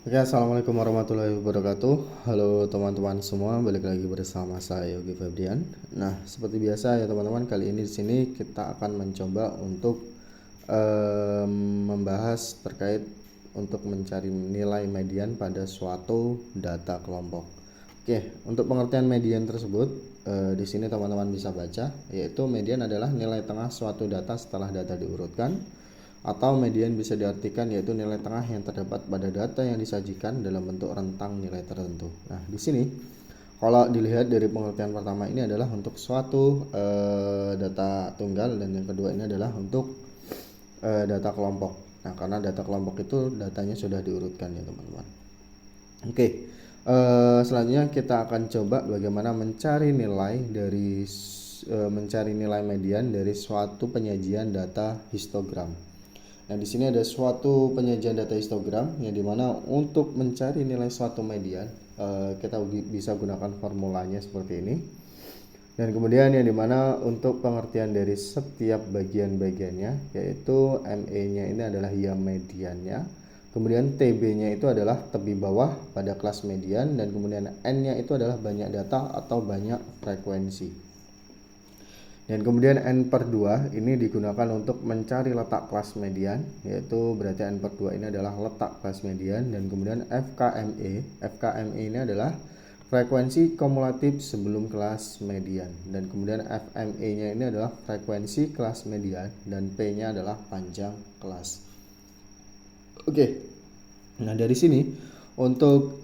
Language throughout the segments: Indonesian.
Oke, assalamualaikum warahmatullahi wabarakatuh. Halo teman-teman semua, balik lagi bersama saya Yogi Febrian. Nah, seperti biasa ya teman-teman, kali ini di sini kita akan mencoba untuk membahas terkait untuk mencari nilai median pada suatu data kelompok. Oke, untuk pengertian median tersebut di sini teman-teman bisa baca, yaitu median adalah nilai tengah suatu data setelah data diurutkan. Atau median bisa diartikan yaitu nilai tengah yang terdapat pada data yang disajikan dalam bentuk rentang nilai tertentu. Nah, di sini kalau dilihat dari pengertian pertama ini adalah untuk suatu data tunggal, dan yang kedua ini adalah untuk data kelompok. Nah, karena data kelompok itu datanya sudah diurutkan ya teman-teman. Oke, selanjutnya kita akan coba bagaimana mencari nilai median dari suatu penyajian data histogram. Nah, di sini ada suatu penyajian data histogram yang dimana untuk mencari nilai suatu median kita bisa gunakan formulanya seperti ini. Dan kemudian yang dimana untuk pengertian dari setiap bagian-bagiannya, yaitu ME-nya ini adalah ya mediannya, kemudian TB-nya itu adalah tebi bawah pada kelas median, dan kemudian N-nya itu adalah banyak data atau banyak frekuensi. Dan kemudian N per 2 ini digunakan untuk mencari letak kelas median, yaitu berarti N per 2 ini adalah letak kelas median. Dan kemudian FKME ini adalah frekuensi kumulatif sebelum kelas median. Dan kemudian FME-nya ini adalah frekuensi kelas median, dan P-nya adalah panjang kelas. Oke, nah dari sini untuk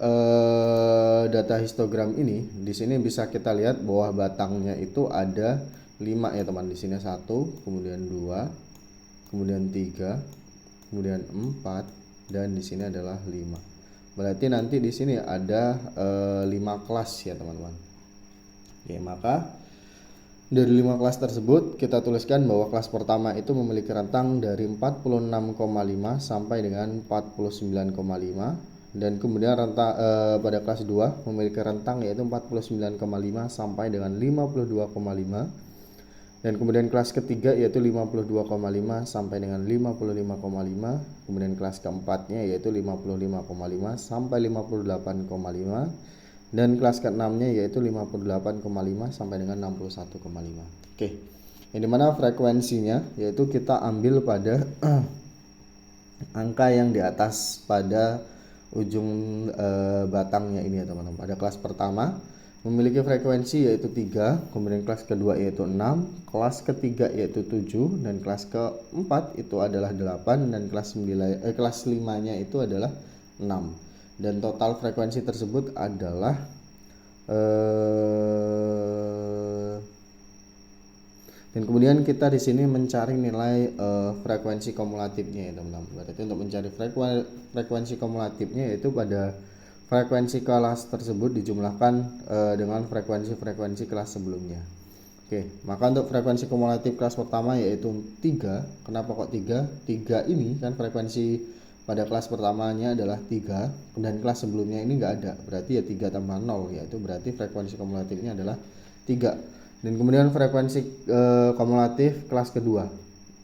data histogram ini, di sini bisa kita lihat bahwa batangnya itu ada 5 ya teman. Di sini 1, kemudian 2, kemudian 3, kemudian 4, dan di sini adalah 5. Berarti nanti di sini ada 5 kelas ya teman-teman. Oke, maka dari 5 kelas tersebut kita tuliskan bahwa kelas pertama itu memiliki rentang dari 46,5 sampai dengan 49,5, dan kemudian rentang pada kelas 2 memiliki rentang yaitu 49,5 sampai dengan 52,5. Dan kemudian kelas ketiga yaitu 52,5 sampai dengan 55,5. Kemudian kelas keempatnya yaitu 55,5 sampai 58,5. Dan kelas keenamnya yaitu 58,5 sampai dengan 61,5. Oke. Yang dimana frekuensinya yaitu kita ambil pada angka yang di atas pada ujung batangnya ini ya teman-teman. Pada kelas pertama memiliki frekuensi yaitu 3, kemudian kelas kedua yaitu 6, kelas ketiga yaitu 7, dan kelas keempat itu adalah 8, dan kelas 5-nya itu adalah 6. Dan total frekuensi tersebut adalah dan kemudian kita di sini mencari nilai frekuensi kumulatifnya ya teman-teman. Berarti untuk mencari frekuensi kumulatifnya yaitu pada frekuensi kelas tersebut dijumlahkan dengan frekuensi kelas sebelumnya. Oke, maka untuk frekuensi kumulatif kelas pertama yaitu 3. Kenapa kok 3? 3 ini kan frekuensi pada kelas pertamanya adalah 3, dan kelas sebelumnya ini enggak ada. Berarti ya 3 tambah 0, yaitu berarti frekuensi kumulatifnya adalah 3. Dan kemudian frekuensi kumulatif kelas kedua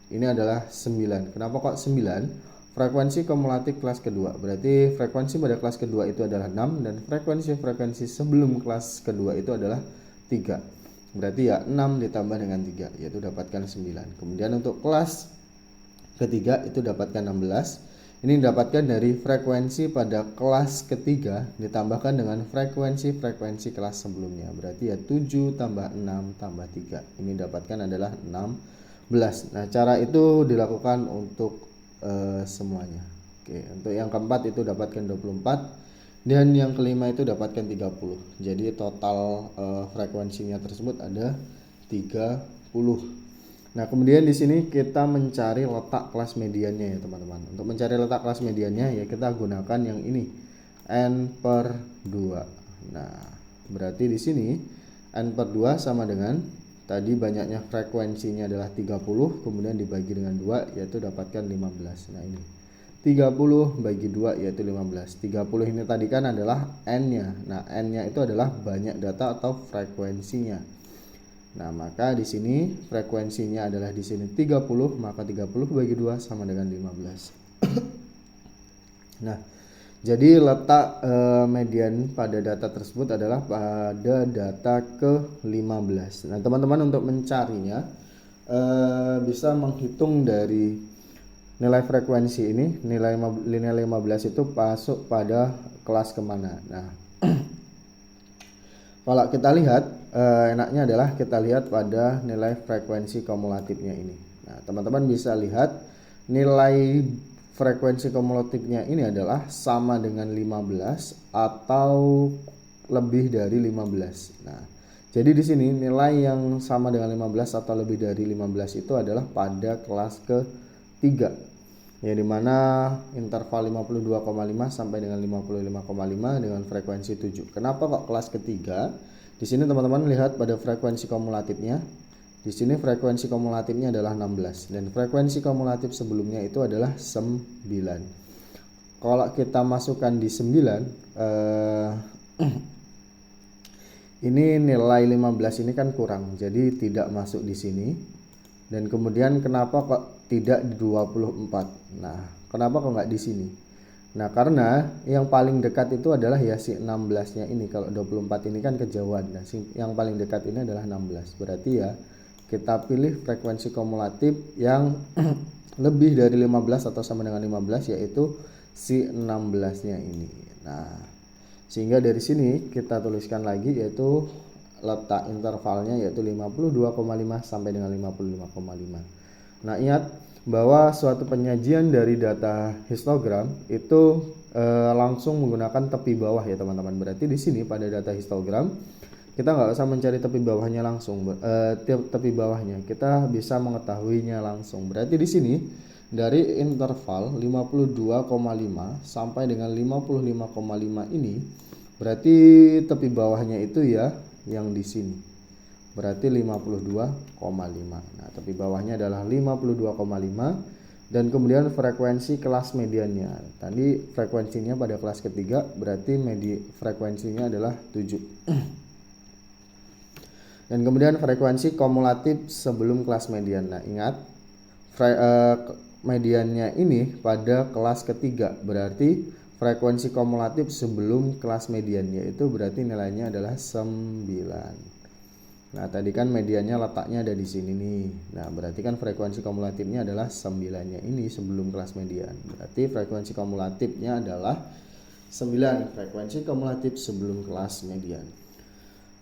ini adalah 9. Kenapa kok 9? Frekuensi kumulatif kelas kedua, berarti frekuensi pada kelas kedua itu adalah 6, dan frekuensi sebelum kelas kedua itu adalah 3. Berarti ya 6 ditambah dengan 3 yaitu dapatkan 9. Kemudian untuk kelas ketiga itu dapatkan 16. Ini didapatkan dari frekuensi pada kelas ketiga ditambahkan dengan frekuensi kelas sebelumnya. Berarti ya 7 tambah 6 tambah 3. Ini dapatkan adalah 16. Nah, cara itu dilakukan untuk semuanya. Oke, untuk yang keempat itu dapatkan 24, dan yang kelima itu dapatkan 30. Jadi total frekuensinya tersebut ada 30. Nah, kemudian di sini kita mencari letak kelas mediannya ya teman-teman. Untuk mencari letak kelas mediannya ya kita gunakan yang ini, N per 2. Nah, berarti di sini N per 2 sama dengan tadi banyaknya frekuensinya adalah 30, kemudian dibagi dengan 2 yaitu dapatkan 15. Nah, ini 30 bagi 2 yaitu 15. 30 ini tadi kan adalah N-nya. Nah, N-nya itu adalah banyak data atau frekuensinya. Nah, maka di sini frekuensinya adalah di sini 30, maka 30 bagi 2 sama dengan 15. Nah, Jadi letak median pada data tersebut adalah pada data ke-15. Nah, teman-teman untuk mencarinya bisa menghitung dari nilai frekuensi ini, nilai 15 itu masuk pada kelas kemana. Nah, kalau kita lihat enaknya adalah kita lihat pada nilai frekuensi kumulatifnya ini. Nah, teman-teman bisa lihat nilai frekuensi kumulatifnya ini adalah sama dengan 15 atau lebih dari 15. Nah, jadi di sini nilai yang sama dengan 15 atau lebih dari 15 itu adalah pada kelas ketiga, yang dimana interval 52,5 sampai dengan 55,5 dengan frekuensi 7. Kenapa kok kelas ketiga? Di sini teman-teman lihat pada frekuensi kumulatifnya. Di sini frekuensi kumulatifnya adalah 16 dan frekuensi kumulatif sebelumnya itu adalah 9. Kalau kita masukkan di 9, ini nilai 15 ini kan kurang, jadi tidak masuk di sini. Dan kemudian kenapa kok tidak di 24? Nah, kenapa kok nggak di sini? Nah, karena yang paling dekat itu adalah ya si 16-nya ini. Kalau 24 ini kan kejauhan. Nah, yang paling dekat ini adalah 16. Berarti ya kita pilih frekuensi kumulatif yang lebih dari 15 atau sama dengan 15, yaitu si 16-nya ini. Nah, sehingga dari sini kita tuliskan lagi yaitu letak intervalnya yaitu 52,5 sampai dengan 55,5. Nah, ingat bahwa suatu penyajian dari data histogram itu langsung menggunakan tepi bawah ya teman-teman. Berarti di sini pada data histogram kita nggak usah mencari tepi bawahnya langsung, tepi bawahnya kita bisa mengetahuinya langsung. Berarti di sini dari interval 52,5 sampai dengan 55,5 ini berarti tepi bawahnya itu ya yang di sini. Berarti 52,5. Nah, tepi bawahnya adalah 52,5 dan kemudian frekuensi kelas mediannya. Tadi frekuensinya pada kelas ketiga berarti frekuensinya adalah 7. Dan kemudian frekuensi kumulatif sebelum kelas median. Nah, ingat mediannya ini pada kelas ketiga, berarti frekuensi kumulatif sebelum kelas median, yaitu berarti nilainya adalah 9. Nah, tadi kan mediannya letaknya ada di sini nih. Nah, berarti kan frekuensi kumulatifnya adalah 9-nya ini sebelum kelas median. Berarti frekuensi kumulatifnya adalah 9, frekuensi kumulatif sebelum kelas median.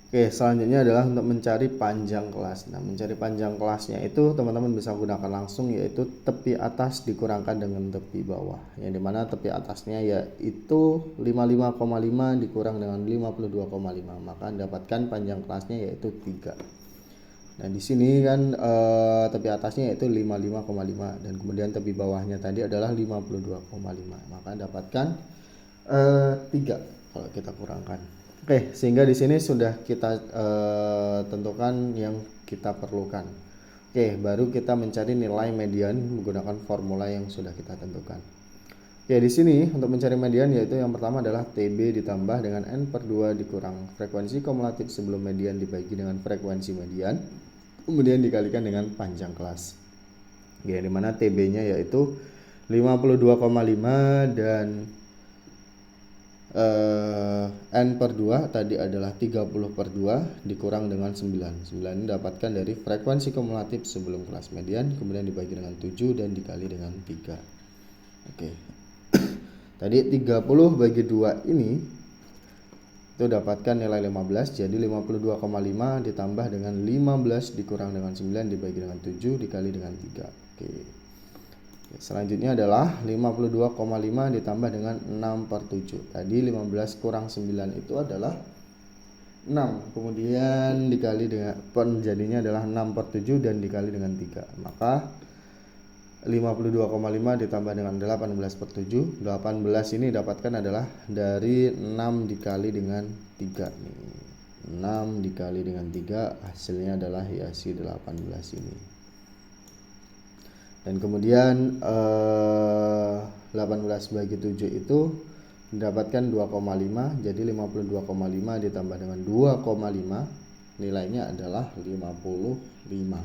Oke, selanjutnya adalah untuk mencari panjang kelas. Nah, mencari panjang kelasnya itu teman-teman bisa gunakan langsung, yaitu tepi atas dikurangkan dengan tepi bawah. Yang dimana tepi atasnya yaitu 55,5 dikurang dengan 52,5, maka dapatkan panjang kelasnya yaitu 3. Nah, di sini kan tepi atasnya yaitu 55,5 dan kemudian tepi bawahnya tadi adalah 52,5, maka dapatkan 3 kalau kita kurangkan. Oke, sehingga di sini sudah kita tentukan yang kita perlukan. Oke, baru kita mencari nilai median menggunakan formula yang sudah kita tentukan. Oke, di sini untuk mencari median yaitu yang pertama adalah TB ditambah dengan N/2 dikurang frekuensi kumulatif sebelum median dibagi dengan frekuensi median, kemudian dikalikan dengan panjang kelas. Oke, di mana TB-nya yaitu 52,5 dan N/2 tadi adalah 30/2 dikurang dengan 9. 9 ini dapatkan dari frekuensi kumulatif sebelum kelas median, kemudian dibagi dengan 7 dan dikali dengan 3. Oke. Tadi 30 bagi 2 ini itu dapatkan nilai 15, jadi 52,5 ditambah dengan 15 dikurang dengan 9 dibagi dengan 7 dikali dengan 3. Oke. Selanjutnya adalah 52,5 ditambah dengan 6/7. Tadi 15 kurang 9 itu adalah 6. Kemudian dikali dengan penjadinya adalah 6/7 dan dikali dengan 3. Maka 52,5 ditambah dengan 18/7. 18 ini dapatkan adalah dari 6 dikali dengan 3 nih. 6 dikali dengan 3 hasilnya adalah ya si 18 ini. Dan kemudian 18 bagi 7 itu mendapatkan 2,5, jadi 52,5 ditambah dengan 2,5 nilainya adalah 55.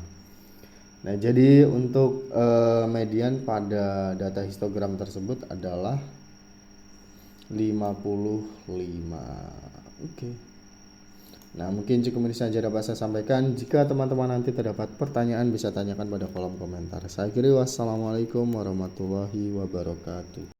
Nah, jadi untuk median pada data histogram tersebut adalah Oke. Nah, mungkin cukup ini saja dapat saya sampaikan. Jika teman-teman nanti terdapat pertanyaan bisa tanyakan pada kolom komentar. Saya kira wassalamualaikum warahmatullahi wabarakatuh.